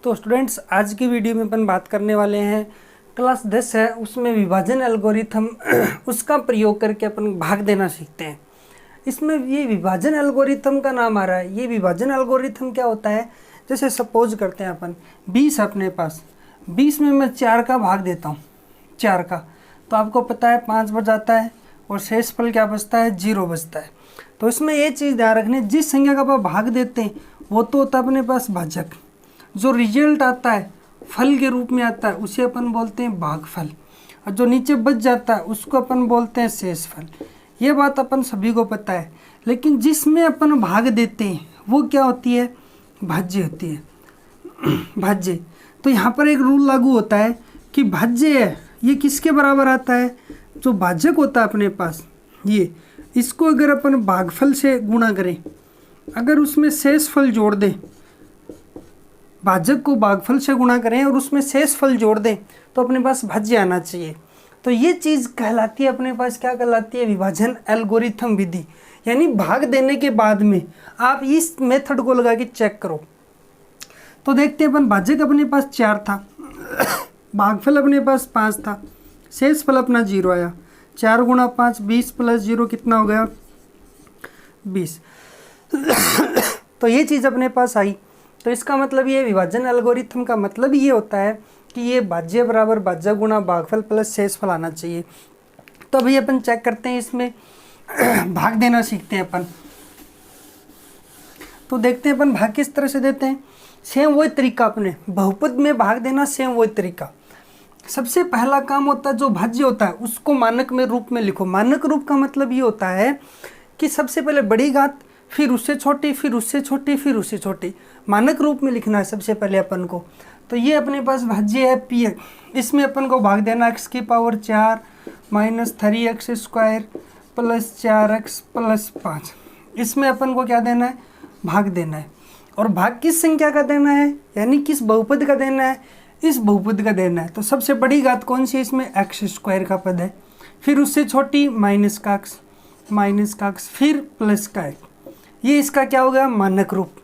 तो स्टूडेंट्स, आज की वीडियो में अपन बात करने वाले हैं क्लास 10 है उसमें विभाजन एल्गोरिथम उसका प्रयोग करके अपन भाग देना सीखते हैं। इसमें ये विभाजन एल्गोरिथम का नाम आ रहा है। ये विभाजन एल्गोरिथम क्या होता है, जैसे सपोज करते हैं अपन 20 अपने पास, 20 में मैं 4 का भाग देता हूँ, 4 का, तो आपको पता है 5 बच जाता है और शेषफल क्या बचता है, 0 बचता है। तो इसमें ये चीज़ ध्यान रखनी, जिस संख्या का आप भाग देते हैं वो तो होता है अपने पास भाजक, जो रिजल्ट आता है फल के रूप में आता है उसे अपन बोलते हैं भागफल, और जो नीचे बच जाता है उसको अपन बोलते हैं शेषफल। ये बात अपन सभी को पता है, लेकिन जिसमें अपन भाग देते हैं वो क्या होती है, भाज्य होती है। भाज्य, तो यहाँ पर एक रूल लागू होता है कि भाज्य है ये किसके बराबर आता है, जो भाजक होता है अपने पास ये, इसको अगर अपन भागफल से गुणा करें, अगर उसमें शेषफल जोड़ दें, भाजक को भागफल से गुणा करें और उसमें शेषफल जोड़ दें तो अपने पास भाज्य आना चाहिए। तो ये चीज़ कहलाती है अपने पास, क्या कहलाती है, विभाजन एल्गोरिथम विधि। यानी भाग देने के बाद में आप इस मेथड को लगा के चेक करो। तो देखते हैं अपन, भाजक अपने पास 4 था, भागफल अपने पास 5 था, शेषफल अपना 0 आया। 4 गुणा 5 20 प्लस 0 कितना हो गया, 20। तो ये चीज़ अपने पास आई। तो इसका मतलब ये विभाजन एल्गोरिथम का मतलब ये होता है कि ये भाज्य बराबर भाजक गुणा भागफल प्लस शेषफल आना चाहिए। तो अभी अपन चेक करते हैं, इसमें भाग देना सीखते हैं अपन। तो देखते हैं अपन भाग किस तरह से देते हैं। सेम वही तरीका, अपने बहुपद में भाग देना सेम वही तरीका। सबसे पहला काम होता है, जो भाज्य होता है उसको मानक में रूप में लिखो। मानक रूप का मतलब ये होता है कि सबसे पहले बड़ी घात, फिर उससे छोटी, फिर उससे छोटी, फिर उससे छोटी, मानक रूप में लिखना है सबसे पहले अपन को। तो ये अपने पास भाज्य है पी, इसमें अपन को भाग देना x की power 4 minus 3x square plus 4x plus 5। इसमें अपन को क्या देना है, भाग देना है। और भाग किस संख्या का देना है, यानी किस बहुपद का देना है, इस बहुपद का देना है। तो सबसे बड़ी घात कौन सी है, इसमें x स्क्वायर का पद है, फिर उससे छोटी माइनस का x, फिर प्लस का x। ये इसका क्या हो गया, मानक रूप।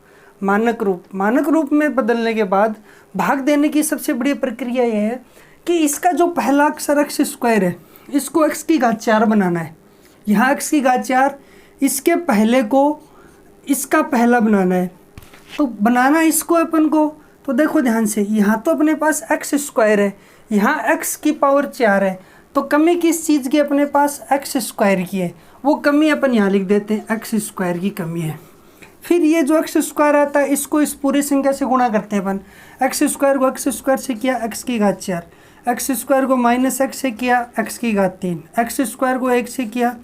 मानक रूप में बदलने के बाद भाग देने की सबसे बड़ी प्रक्रिया यह है कि इसका जो पहला अक्षर x स्क्वायर है इसको x की घात 4 बनाना है। यहाँ x की घात 4, इसके पहले को इसका पहला बनाना है। तो बनाना इसको अपन को, तो देखो ध्यान से, यहाँ तो अपने पास x स्क्वायर है, यहाँ x की पावर 4 है, तो कमी किस चीज़ की अपने पास, x स्क्वायर की है। वो कमी अपन यहाँ लिख देते हैं, x स्क्वायर की कमी है। फिर ये जो x स्क्वायर आता है इसको इस पूरी संख्या से गुणा करते हैं अपन। x स्क्वायर को x स्क्वायर से किया x की घात 4, x स्क्वायर को माइनस x से किया x की घात 3, x स्क्वायर को 1 से किया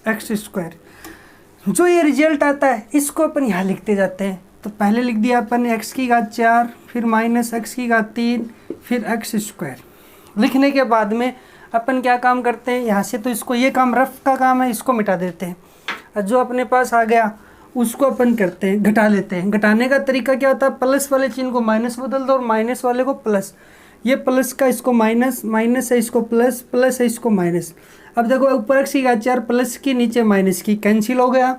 x स्क्वायर। जो ये रिजल्ट आता है इसको अपन यहाँ लिखते जाते हैं। तो पहले लिख दिया अपन ने x की घात 4, फिर माइनस x की घात 3, फिर x स्क्वायर। लिखने के बाद में अपन क्या काम करते हैं, यहाँ से तो इसको, ये काम रफ का काम है, इसको मिटा देते हैं। और जो अपने पास आ गया उसको अपन करते हैं, घटा लेते हैं। घटाने का तरीका क्या होता है, प्लस वाले चिन्ह को माइनस बदल दो और माइनस वाले को प्लस। ये प्लस का इसको माइनस, माइनस है इसको प्लस, प्लस है इसको माइनस। अब देखो ऊपर x की घात 4 प्लस की, नीचे माइनस की, कैंसिल हो गया।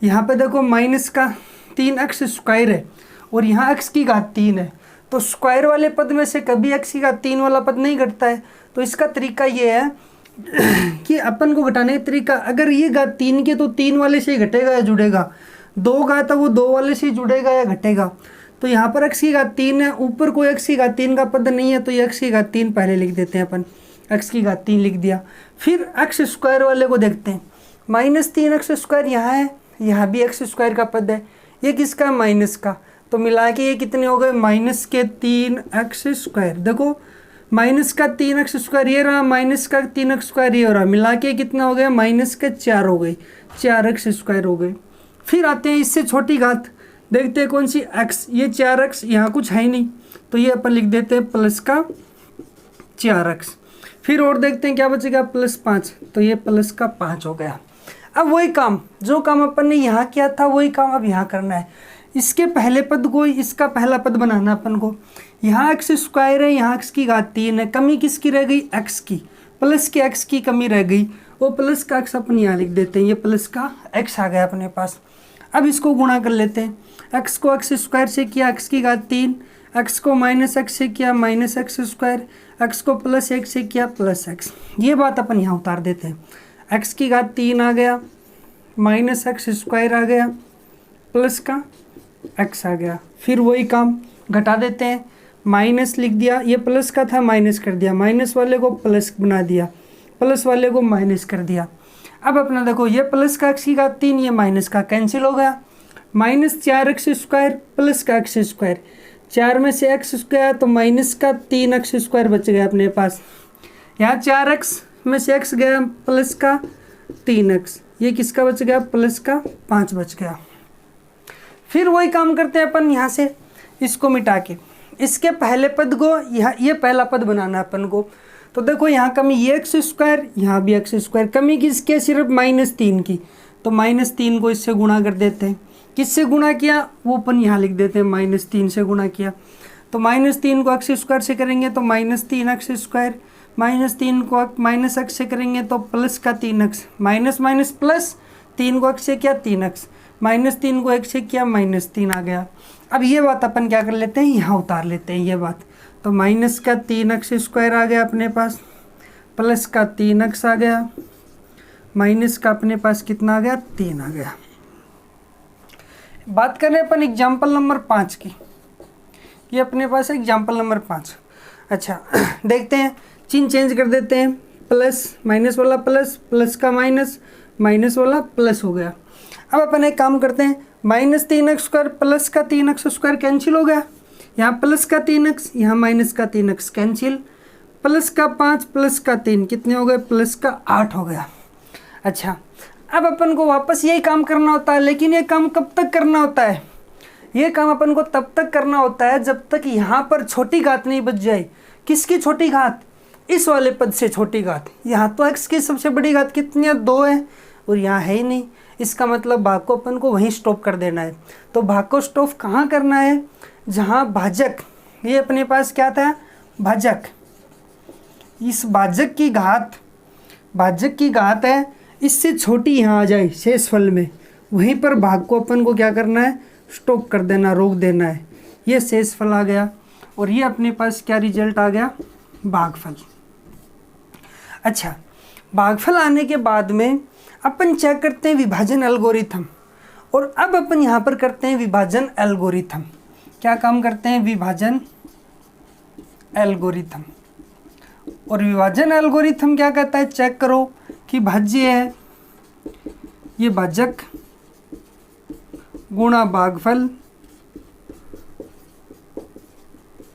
यहाँ पे देखो माइनस का 3x स्क्वायर है और यहाँ x की घात 3 है, तो स्क्वायर वाले पद में से कभी x की घात 3 वाला पद नहीं घटता है। तो इसका तरीका ये है कि अपन को घटाने का तरीका, अगर ये घात 3 के तो 3 वाले से ही घटेगा या जुड़ेगा, 2 घात है वो 2 वाले से ही जुड़ेगा या घटेगा। तो यहाँ पर x की घात 3 है, ऊपर कोई x की घात 3 का पद नहीं है, तो ये x की घात 3 पहले लिख देते हैं अपन, x की घात 3 लिख दिया। फिर x स्क्वायर वाले को देखते हैं, माइनस 3x स्क्वायर यहाँ है, यहाँ भी x स्क्वायर का पद है, ये किसका, माइनस का। तो मिला के ये कितने हो गए, माइनस के 3x स्क्वायर। देखो माइनस का 3x स्क्वायर ये रहा, माइनस का 3x स्क्वायर ये हो रहा, मिला के कितना हो गया, माइनस के 4 हो गई, 4x स्क्वायर हो गए। फिर आते हैं इससे छोटी घात, देखते हैं कौन सी, x। ये 4x, यहाँ कुछ है ही नहीं, तो ये अपन लिख देते हैं प्लस का 4x। फिर और देखते हैं क्या बचेगा, प्लस 5, तो ये प्लस का 5 हो गया। अब वही काम, जो काम अपन ने यहाँ किया था वही काम अब यहाँ करना है। इसके पहले पद को इसका पहला पद बनाना अपन को। यहाँ x स्क्वायर है, यहाँ x की घात 3 है, कमी किसकी रह गई, x की, प्लस के x की कमी रह गई, वो प्लस का x अपन यहाँ लिख देते हैं, ये प्लस का x आ गया अपने पास। अब इसको गुणा कर लेते हैं, x को x स्क्वायर से किया x की घात 3, एक्स को माइनस एक्स से किया माइनस एक्स स्क्वायर, एक्स को प्लस एक से किया प्लस एक्स। ये बात अपन यहाँ उतार देते हैं। एक्स की घात 3 आ गया, माइनस एक्स स्क्वायर आ गया, प्लस का एक्स आ गया। फिर वही काम घटा देते हैं, माइनस लिख दिया, ये प्लस का था माइनस कर दिया, माइनस वाले को प्लस बना दिया, प्लस वाले को माइनस कर दिया। अब अपना देखो ये प्लस का एक्स की घात 3, ये माइनस का कैंसिल हो गया। माइनस 4x स्क्वायर प्लस का एक्स स्क्वायर, 4 में से x गया तो माइनस का 3x स्क्वायर बच गया अपने पास। यहाँ 4x में से x गया प्लस का 3x, ये किसका बच गया प्लस का 5 बच गया। फिर वही काम करते हैं अपन, यहाँ से इसको मिटा के इसके पहले पद को यहाँ ये पहला पद बनाना है अपन को। तो देखो यहाँ कमी ये एक्स स्क्वायर, यहाँ भी एक्स स्क्वायर, कमी किसकी है सिर्फ -3 की, तो -3 को इससे गुणा कर देते हैं। किससे गुणा किया वो अपन यहाँ लिख देते हैं, -3 से गुणा किया। तो -3 को एक्स स्क्वायर से करेंगे तो -3x स्क्वायर, -3 को माइनस एक्स से करेंगे तो प्लस का 3x, माइनस माइनस प्लस, 3 को x से किया 3x, -3 को x से किया -3 आ गया। अब ये बात अपन क्या कर लेते हैं, यहाँ उतार लेते हैं ये बात। तो माइनस का 3x स्क्वायर आ गया अपने पास, प्लस का 3x आ गया, माइनस का अपने पास कितना आ गया 3 आ गया। बात करें अपन एग्जाम्पल नंबर 5 की, ये अपने पास एग्जाम्पल नंबर 5। अच्छा देखते हैं, चिन्ह चेंज कर देते हैं, प्लस माइनस वाला प्लस, प्लस का माइनस, माइनस वाला प्लस हो गया। अब अपन एक काम करते हैं, -3x स्क्वायर प्लस का 3x स्क्वायर कैंसिल हो गया, यहाँ प्लस का 3x, यहाँ माइनस का 3x कैंसिल, प्लस का 5 प्लस का 3 कितने हो गए, प्लस का 8 हो गया। अच्छा अब अपन को वापस यही काम करना होता है, लेकिन ये काम कब तक करना होता है, ये काम अपन को तब तक करना होता है जब तक यहाँ पर छोटी घात नहीं बच जाए। किसकी छोटी घात, इस वाले पद से छोटी घात। यहाँ तो x की सबसे बड़ी घात कितनी है 2 है, और यहाँ है ही नहीं, इसका मतलब भाग को अपन को वहीं स्टॉप कर देना है। तो भाग को स्टॉप कहाँ करना है, जहाँ भाजक, ये अपने पास क्या था भाजक, इस भाजक की घात है इससे छोटी यहाँ आ जाए शेषफल में, वहीं पर भाग को अपन को क्या करना है स्टॉप कर देना, रोक देना है। ये शेषफल आ गया और ये अपने पास क्या रिजल्ट आ गया भागफल। अच्छा भागफल आने के बाद में अपन चेक करते हैं विभाजन एल्गोरिथम, और अब अपन यहाँ पर करते हैं विभाजन एल्गोरिथम। क्या काम करते हैं, विभाजन एल्गोरिथम। और विभाजन एल्गोरिथम क्या कहता है, चेक करो कि भाज्य है ये भाजक गुणा भागफल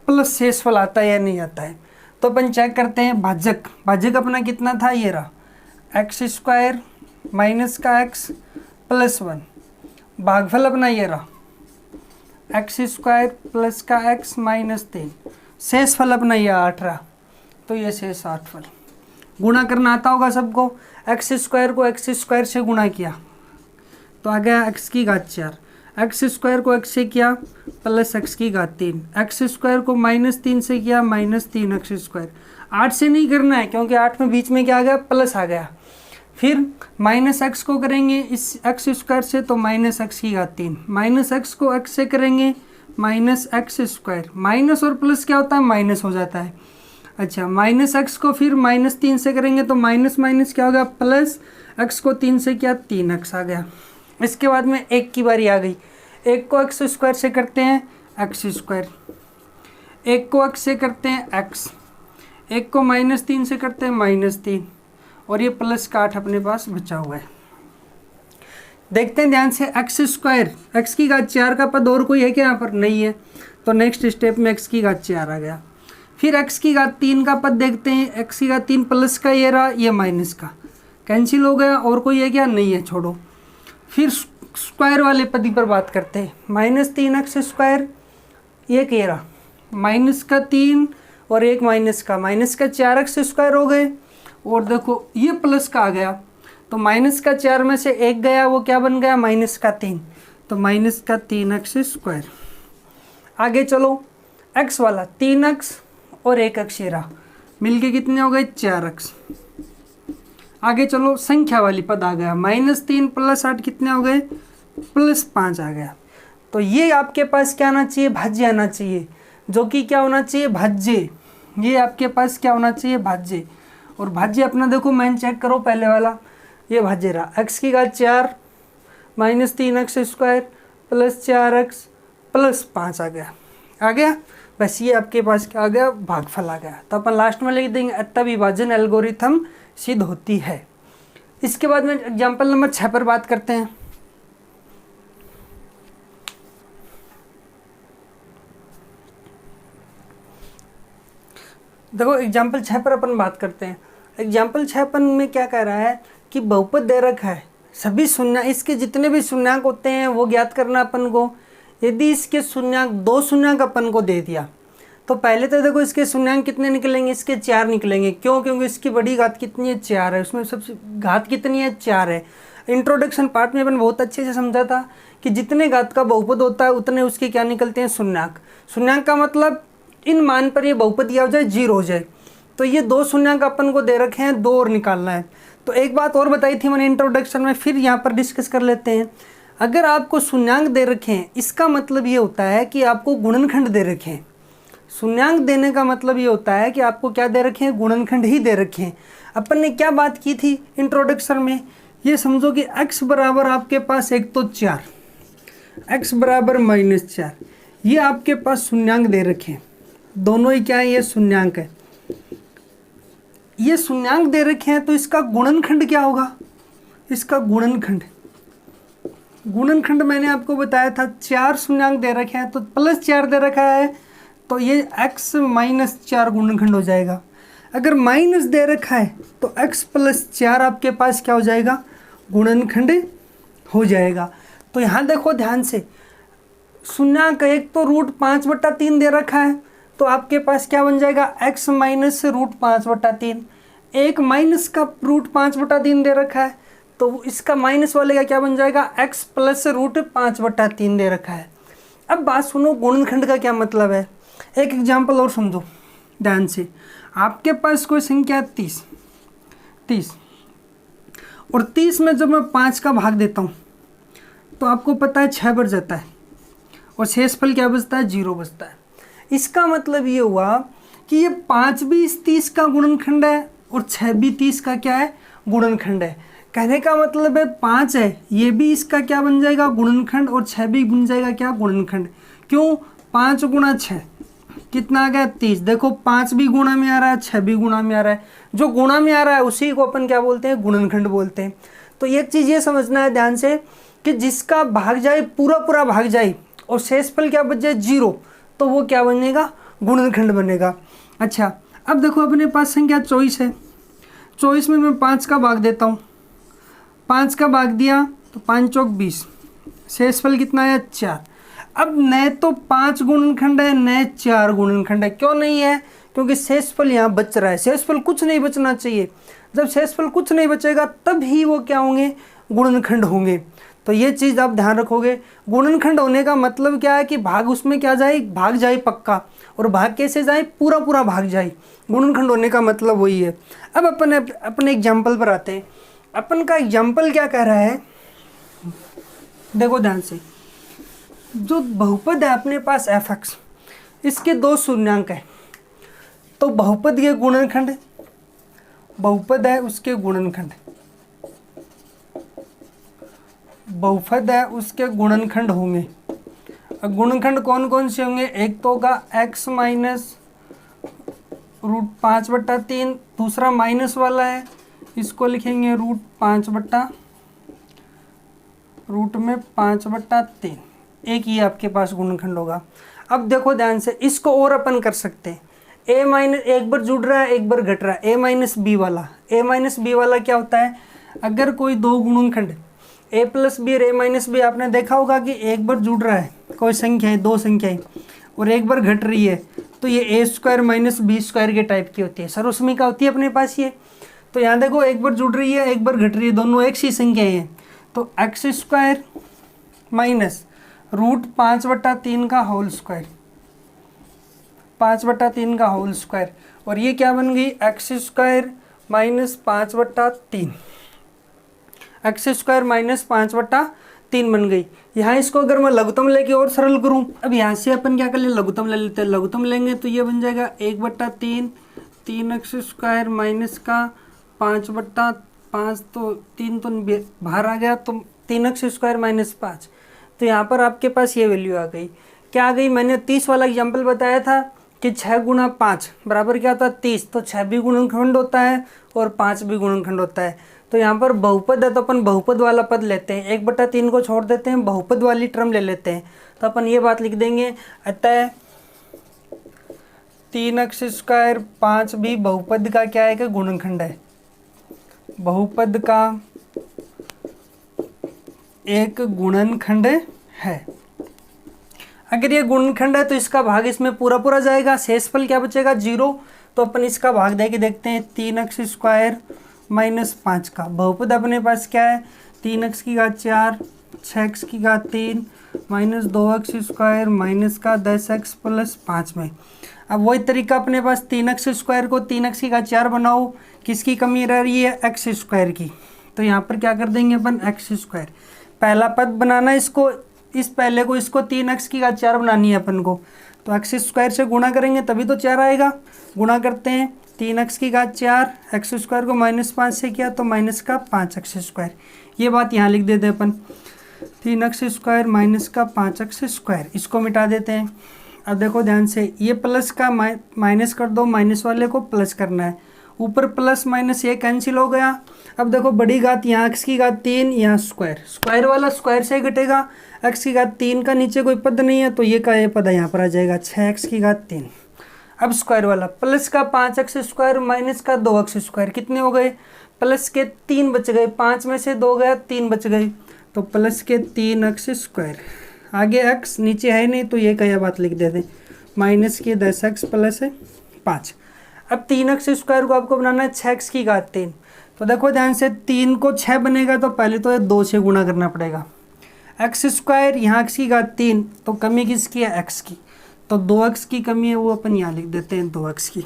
प्लस शेषफल आता है या नहीं आता है। तो अपन चेक करते हैं, भाजक अपना कितना था, ये रहा एक्स स्क्वायर माइनस का एक्स प्लस 1, भागफल अपना ये रहा एक्स स्क्वायर प्लस का एक्स माइनस 3, शेषफल अपना ये 8 रहा, तो ये शेष 8 फल। गुणा करना आता होगा सबको, एक्स स्क्वायर को एक्स स्क्वायर से गुणा किया तो आ गया एक्स की घात 4, एक्स स्क्वायर को एक्स से किया प्लस एक्स की घात 3, एक्स स्क्वायर को -3 से किया -3 एक्स स्क्वायर। 8 से नहीं करना है क्योंकि 8 में बीच में क्या आ गया प्लस आ गया। फिर माइनस एक्स को करेंगे इस एक्स स्क्वायर से तो माइनस एक्स की घात 3, माइनस एक्स को एक्स से करेंगे माइनस एक्स स्क्वायर, माइनस और प्लस क्या होता है माइनस हो जाता है। अच्छा माइनस एक्स को फिर -3 से करेंगे तो माइनस माइनस क्या होगा प्लस, एक्स को 3 से किया 3x आ गया। इसके बाद में 1 की बारी आ गई, 1 को एक्स स्क्वायर से करते हैं एक्स स्क्वायर, 1 को एक्स से करते हैं एक्स, 1 को -3 से करते हैं -3, और ये प्लस का 8 अपने पास बचा हुआ है। देखते हैं ध्यान से, एक्स स्क्वायर एक्स की घात 4 का पद और कोई है क्या यहाँ पर, नहीं है, तो नेक्स्ट स्टेप में एक्स की घात 4 आ गया। फिर एक्स की घात 3 का पद देखते हैं, एक्स की घात 3 प्लस का ये रहा, ये माइनस का कैंसिल हो गया, और कोई है क्या, नहीं है, छोड़ो। फिर स्क्वायर वाले पद पर बात करते हैं, -3x स्क्वायर, एक ये रहा माइनस का 3 और एक माइनस का 4x स्क्वायर हो गए, और देखो ये प्लस का आ गया तो माइनस का 4 में से 1 गया, वो क्या बन गया माइनस का 3, तो माइनस का 3x स्क्वायर। आगे चलो, x वाला 3x और 1x ये रहा, मिलके कितने हो गए 4x। आगे चलो, संख्या वाली पद आ गया, -3 + 8 कितने हो गए +5 आ गया। तो ये आपके पास क्या आना चाहिए, भाज्य आना चाहिए। जो कि क्या होना चाहिए, भाज्य। ये आपके पास क्या होना चाहिए, भाज्य। और भाज्य अपना देखो मैंने चेक करो पहले वाला, ये भाज्य रहा, x की घात 4 minus 3x² plus 4x plus 5 आ गया। बस ये आपके पास क्या आ गया, भागफल आ गया। तो अपन लास्ट में लिख देंगे अतः विभाजन एल्गोरिथम सिद्ध होती है। इसके बाद में एग्जाम्पल नंबर 6 पर बात करते हैं। देखो एग्जाम्पल 6 पर अपन बात करते हैं। एग्जाम्पल 6 अपन में क्या कह रहा है कि बहुपद दे रखा है, सभी शून्य, इसके जितने भी शून्यंक होते हैं वो ज्ञात करना अपन को। यदि इसके शून्यंक 2 शून्यंक अपन को दे दिया तो पहले तो देखो इसके शून्यंक कितने निकलेंगे, इसके 4 निकलेंगे। क्यों? क्योंकि इसकी बड़ी घात कितनी है, 4 है, उसमें सबसे घात कितनी है, 4 है। इंट्रोडक्शन पार्ट में अपन बहुत अच्छे से समझा था कि जितने घात का बहुपद होता है उतने उसके क्या निकलते हैं, शून्यंक। शून्यंक का मतलब इन मान पर ये बहुपद या हो जाए, 0 हो जाए। तो ये 2 शून्यंक अपन को दे रखे हैं, 2 और निकालना है। तो एक बात और बताई थी मैंने इंट्रोडक्शन में, फिर यहाँ पर डिस्कस कर लेते हैं। अगर आपको शून्यंक दे रखे हैं इसका मतलब ये होता है कि आपको गुणनखंड दे रखे हैं। शून्यंक देने का मतलब ये होता है कि आपको क्या दे रखे हैं, गुणनखंड ही दे रखे हैं। अपन ने क्या बात की थी इंट्रोडक्शन में, ये समझो कि x बराबर आपके पास एक तो 4, x बराबर -4, ये आपके पास शून्यंक दे रखे हैं। दोनों ही क्या है, ये शून्यंक है। ये शून्यंक दे रखे हैं तो इसका गुणनखंड क्या होगा, इसका गुणनखंड मैंने आपको बताया था, 4 शून्यंक दे रखे हैं तो +4 दे रखा है तो ये x - 4 गुणनखंड हो जाएगा। अगर माइनस दे रखा है तो x + 4 आपके पास क्या हो जाएगा, गुणनखंड हो जाएगा। तो यहाँ देखो ध्यान से, शून्यंक एक तो √5/3 दे रखा है तो आपके पास क्या बन जाएगा, x - √5/3। एक माइनस का √5/3 दे रखा है तो इसका माइनस वाले का क्या बन जाएगा, x + √5/3 दे रखा है। अब बात सुनो, गुणनखंड का क्या मतलब है। एक एग्जाम्पल और समझो ध्यान से। आपके पास कोई संख्या 30 और 30 में जब मैं 5 का भाग देता हूँ तो आपको पता है 6 बढ़ जाता है और शेषफल क्या बचता है, 0 बचता है। इसका मतलब ये हुआ कि ये 5 भी इस 30 का गुणनखंड है और 6 भी 30 का क्या है, गुणनखंड है। कहने का मतलब है 5 है, ये भी इसका क्या बन जाएगा, गुणनखंड, और 6 भी बन जाएगा क्या, गुणनखंड। क्यों, 5 × 6 कितना आ गया, 30। देखो 5 भी गुणा में आ रहा है, 6 भी गुणा में आ रहा है। जो गुणा में आ रहा है उसी को अपन क्या बोलते हैं, गुणनखंड बोलते हैं। तो एक चीज़ ये समझना है ध्यान से कि जिसका भाग जाए पूरा भाग जाए और शेषफल क्या बच जाए, 0, तो वो क्या बनेगा, गुणनखंड बनेगा। अच्छा, अब देखो अपने पास संख्या 24 है। 24 में मैं 5 का भाग देता हूँ, 5 का भाग दिया तो 5 × 4 = 20, शेषफल कितना है, 4। अब न तो 5 गुणनखंड है न 4 गुणनखंड है। क्यों नहीं है, क्योंकि शेषफल यहाँ बच रहा है। शेषफल कुछ नहीं बचना चाहिए। जब शेषफल कुछ नहीं बचेगा तब ही वो क्या होंगे, गुणनखंड होंगे। तो ये चीज़ आप ध्यान रखोगे। गुणनखंड होने का मतलब क्या है कि भाग उसमें क्या जाए, भाग जाए पक्का। और भाग कैसे जाए, पूरा भाग जाए। गुणनखंड होने का मतलब वही है। अब अपन अपने एग्जाम्पल पर आते हैं। अपन का एग्जाम्पल क्या कह रहा है, देखो ध्यान से। जो बहुपद है अपने पास f(x), इसके 2 शून्यंक है तो बहुपद के गुणनखंड, बहुपद है उसके गुणनखंड, बहुपद है उसके गुणनखंड होंगे। गुणनखंड कौन कौन से होंगे, एक तो होगा x - √5/3, दूसरा माइनस वाला है इसको लिखेंगे √5/3, एक ही आपके पास गुणनखंड होगा। अब देखो ध्यान से, इसको और अपन कर सकते हैं। एक बार जुड़ रहा है एक बार घट रहा है, a - b वाला। a - b वाला क्या होता है, अगर कोई 2 गुणनखंड a + b और a - b, आपने देखा होगा कि एक बार जुड़ रहा है कोई संख्या है, 2 संख्याएं, और एक बार घट रही है तो ये a² - b² के टाइप की होती है, सर्वसमीका होती है अपने पास ये। तो यहाँ देखो एक बार जुड़ रही है एक बार घट रही है, दोनों एक सी संख्याएं हैं। तो x² - √5/3 का होल स्क्वायर, 5/3 का होल स्क्वायर, और ये क्या बन गई, x² - 5/3, x² - 5/3। 3 बन गई। यहाँ इसको अगर मैं लघुत्तम लेके और सरल करूँ, अब यहाँ से अपन क्या कर ले, लघुत्तम ले लेते हैं। लघुत्तम लेंगे तो ये बन जाएगा 1/3, 3x² माइनस का 5/5, तो 3 तो बाहर आ गया, तो 3x² माइनस 5। तो यहाँ पर आपके पास ये वैल्यू आ गई। क्या आ गई, मैंने 30 वाला एग्जाम्पल बताया था कि 6 गुणा 5 बराबर क्या होता है 30, तो 6 भी गुणनखंड होता है और 5 भी गुणनखंड होता है। तो यहाँ पर बहुपद है तो अपन बहुपद वाला पद लेते हैं, 1/3 को छोड़ देते हैं, बहुपद वाली टर्म ले लेते हैं। तो अपन ये बात लिख देंगे, अतः 3x² 5 भी बहुपद का क्या है कि गुणनखंड है, बहुपद का एक गुणनखंड है। अगर ये गुणनखंड है तो इसका भाग इसमें पूरा पूरा जाएगा, शेषफल क्या बचेगा 0। तो अपन इसका भाग दे के देखते हैं, 3x² माइनस 5 का बहुपद अपने पास क्या है, 3x⁴, 6x�3 minus 2x² minus का 10x प्लस 5 में। अब वही तरीका अपने पास 3x² को 3x⁴ बनाओ, किसकी कमी रह रही है, x² की। तो यहाँ पर क्या कर देंगे अपन, x²। पहला पद बनाना इसको, इस पहले को इसको 3x⁴ बनानी है अपन को, तो x² से गुणा करेंगे तभी तो 4 आएगा। गुणा करते हैं, 3x⁴, x² को -5 से किया तो माइनस का 5x²। ये बात यहाँ लिख देते हैं अपन, 3x² माइनस का 5x², इसको मिटा देते हैं। अब देखो ध्यान से, ये प्लस का माइनस कर दो, माइनस वाले को प्लस करना है, ऊपर प्लस माइनस ये कैंसिल हो गया। अब देखो बड़ी घात यहाँ x⁴, यहाँ स्क्वायर वाला स्क्वायर से घटेगा, x⁴ का नीचे कोई पद नहीं है तो ये का ये पद यहाँ पर आ जाएगा 6x⁴। अब स्क्वायर वाला प्लस का 5x² माइनस का 2x², कितने हो गए, प्लस के 3 बच गए, 5 में से 2 गया 3 बच गए, तो प्लस के 3x²। आगे x नीचे है नहीं तो ये क्या बात लिख देते हैं, माइनस के 10x प्लस 5। अब 3x² को आपको बनाना है 6x⁵। तो देखो ध्यान से, 3 को 6 बनेगा तो पहले तो 2 से गुणा करना पड़ेगा। x² यहाँ x⁵, तो कमी किसकी है, x की, तो 2x की कमी है, वो अपन यहाँ लिख देते हैं 2x की।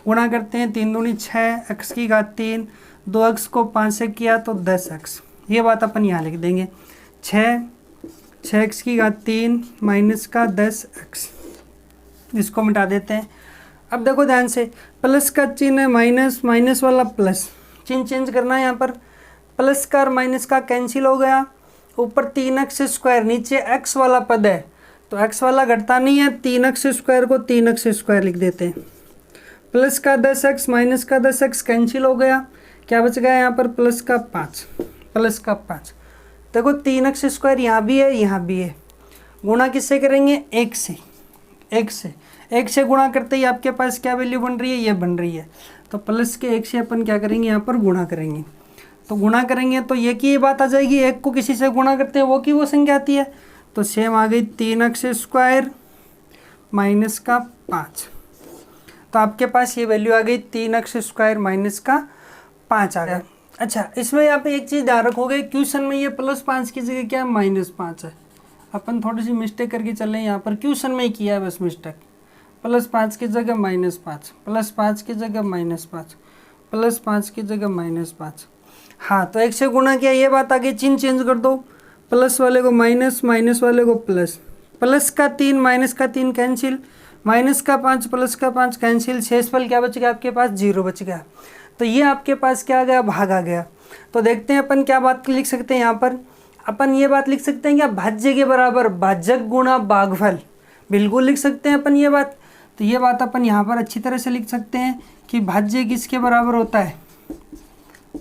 गुणा करते हैं, 3 दूनी 6, x⁵, 2x को 5 से किया तो 10x। ये बात अपन यहाँ लिख देंगे, 6x⁵ माइनस का 10x, इसको मिटा देते हैं। अब देखो ध्यान से, प्लस का चिन्ह है, माइनस, माइनस वाला प्लस, चिन्ह चेंज करना है यहाँ पर, प्लस का और माइनस का कैंसिल हो गया, ऊपर 3x², नीचे x वाला पद है तो x वाला घटता नहीं है, 3x² को 3x² लिख देते हैं। प्लस का 10x माइनस का 10x कैंसिल हो गया, क्या बच गया यहाँ पर, प्लस का 5, प्लस का 5। देखो 3x² यहाँ भी है, यहाँ भी है, गुणा किससे करेंगे, 1 से, 1 से गुणा करते ही आपके पास क्या वैल्यू बन रही है, ये बन रही है। तो प्लस के 1 से अपन क्या करेंगे, यहाँ पर गुणा करेंगे, तो गुणा करेंगे तो ये की ये बात आ जाएगी, 1 को किसी से गुणा करते हैं वो की वो संख्या आती है, तो सेम आ गई 3x² माइनस का 5। तो आपके पास ये वैल्यू आ गई 3x² माइनस का 5 आ गया। अच्छा, इसमें यहाँ पे एक चीज़ ध्यान रखोगे, क्वेश्चन में ये +5 की जगह क्या है, -5 है। अपन थोड़ी सी मिस्टेक करके चले, यहाँ पर क्वेश्चन में ही किया है बस मिस्टेक, +5 की जगह -5, +5 की जगह -5, +5 की जगह -5। हाँ, तो 1 से गुणा किया, ये बात आगे चिन्ह चेंज कर दो, प्लस वाले को माइनस, माइनस वाले को प्लस, प्लस का 3 माइनस का 3 कैंसिल, माइनस का 5 प्लस का 5 कैंसिल, शेषफल क्या बच गया आपके पास, 0 बच गया। तो ये आपके पास क्या आ गया, भाग आ गया। तो देखते हैं अपन क्या बात लिख सकते हैं, यहाँ पर अपन ये बात लिख सकते हैं क्या, भाज्य के बराबर भाजक गुणा भागफल, बिल्कुल लिख सकते हैं अपन ये बात। तो ये बात अपन यहाँ पर अच्छी तरह से लिख सकते हैं कि भाज्य किसके बराबर होता है,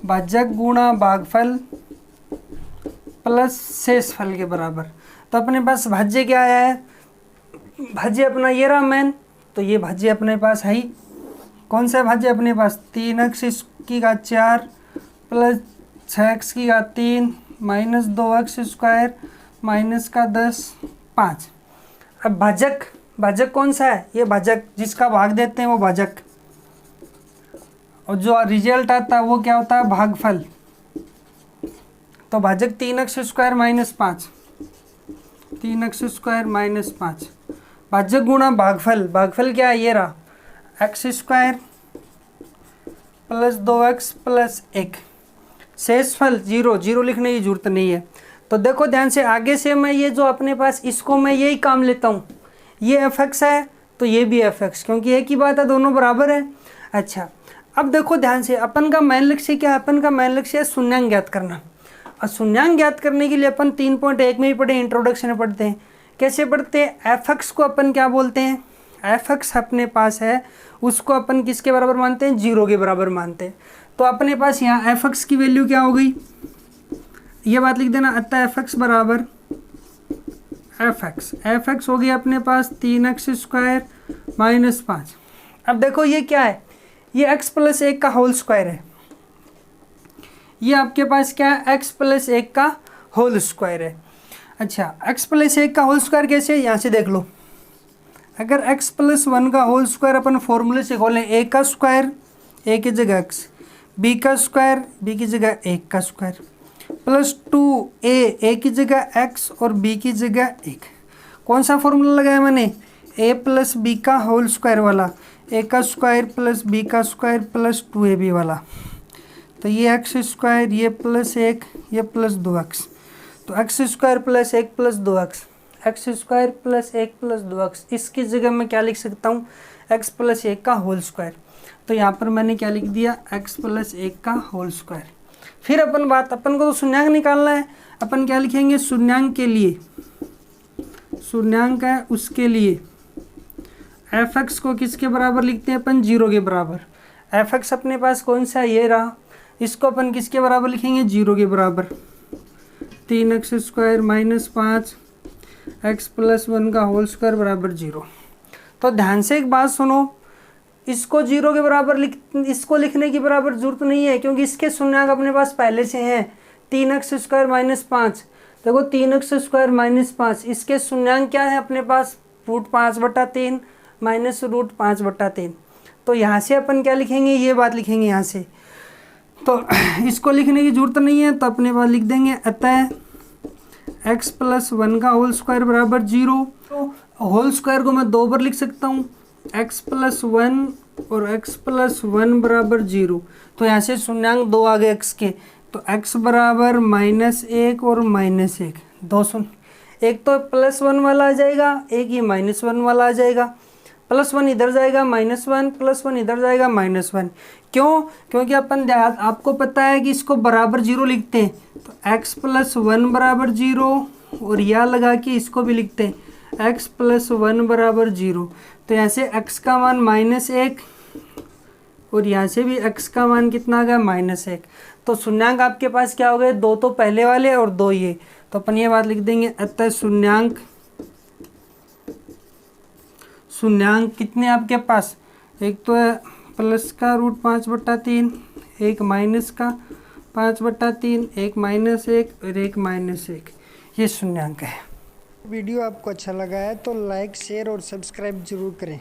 भाजक गुणा भागफल प्लस शेषफल के बराबर। तो अपने पास भाज्य क्या आया है, भाज्य अपना ये रहा मैन, तो ये भाज्य अपने पास है ही, कौन सा भाज्य अपने पास, 3x⁴ plus 6x⁵ minus 2x² minus का 10 5। अब भाजक, भाजक कौन सा है, ये भाजक जिसका भाग देते हैं वो भाजक, और जो रिजल्ट आता है वो क्या होता है, भागफल। तो भाजक 3x² माइनस 5, 3x² माइनस 5, भाजक गुणा भागफल, भागफल क्या है, ये रहा x² प्लस 2x प्लस 1, शेषफल 0, 0 लिखने की जरूरत नहीं है। तो देखो ध्यान से, आगे से मैं ये जो अपने पास इसको मैं यही काम लेता हूँ, ये एफ एक्स है तो ये भी एफ एक्स, क्योंकि एक ही बात है, दोनों बराबर है। अच्छा, अब देखो ध्यान से, अपन का मेन लक्ष्य क्या है? अपन का मेन लक्ष्य है शून्यांक ज्ञात करना। और शून्यांक ज्ञात करने के लिए अपन 3.1 में ही पढ़े, इंट्रोडक्शन में पढ़ते हैं। कैसे पढ़ते हैं? एफ एक्स को अपन क्या बोलते हैं? एफ एक्स अपने पास है, उसको अपन किसके बराबर मानते हैं? 0 के बराबर मानते हैं। तो अपने पास यहाँ एफ एक्स की वैल्यू क्या हो गई, ये बात लिख देना। अतः एफ एक्स बराबर एफ एक्स हो गया अपने पास 3x² - 5। अब देखो ये क्या है? ये x + 1 का होल स्क्वायर है। ये आपके पास क्या है? x + 1 का होल स्क्वायर है। अच्छा, x + 1 का होल स्क्वायर कैसे? यहाँ से देख लो, अगर x + 1 का होल स्क्वायर अपन फॉर्मूले से खोलें, a का स्क्वायर a की जगह x, b का स्क्वायर b की जगह 1 का स्क्वायर, +2a की जगह x और b की जगह 1। कौन सा फॉर्मूला लगाया मैंने? a + b का होल स्क्वायर वाला, a का स्क्वायर + b का स्क्वायर +2ab वाला। तो ये x², ये +1, ये +2x, तो x² + 1 + 2x, x² + 1 + 2x। इसकी जगह मैं क्या लिख सकता हूँ? x + 1 का होल स्क्वायर। तो यहाँ पर मैंने क्या लिख दिया? x + 1 का होल स्क्वायर। फिर अपन को तो शून्यांक निकालना है, अपन क्या लिखेंगे? शून्यांक के लिए, शून्यांक है उसके लिए एफ एक्स को किसके बराबर लिखते हैं अपन? 0 के बराबर। एफ एक्स अपने पास कौन सा? ये रहा। इसको अपन किसके बराबर लिखेंगे? 0 के बराबर। 3x² - 5 x + 1 का होल स्क्वायर बराबर 0। तो ध्यान से एक बात सुनो, इसको 0 के बराबर इसको लिखने की बराबर जरूरत नहीं है, क्योंकि इसके शून्यांक अपने पास पहले से हैं। 3x² - 5, देखो 3x² - 5, इसके शून्यांक क्या है अपने पास? √5/3 - √5/3। तो यहाँ से अपन क्या लिखेंगे? ये बात लिखेंगे यहाँ से। तो इसको लिखने की जरूरत नहीं है, तो अपने पास लिख देंगे अतः x + 1 का होल स्क्वायर बराबर 0। तो होल स्क्वायर को मैं 2 बार लिख सकता हूँ, x + 1 और x + 1 बराबर 0। तो यहाँ से शून्यांक 2 आ गए x के, तो x बराबर -1 और -1, 2 शून्य, एक तो +1 वाला आ जाएगा, एक ये -1 वाला आ जाएगा। +1 इधर जाएगा, -1, +1 इधर जाएगा, -1। क्यों? क्योंकि अपन आपको पता है कि इसको बराबर 0 लिखते हैं, तो x + 1 बराबर 0, और यह लगा के इसको भी लिखते हैं x + 1 बराबर 0। तो यहाँ से x का मान -1 और यहाँ से भी x का मान कितना आ गया? -1। तो शून्यांक आपके पास क्या हो गए? 2 तो पहले वाले और 2 ये। तो अपन ये बात लिख देंगे अतः शून्यांक कितने आपके पास? एक तो है प्लस का √5/3, एक माइनस का 5/3, एक -1 और एक -1, ये शून्यांक है। वीडियो आपको अच्छा लगा है तो लाइक, शेयर और सब्सक्राइब जरूर करें।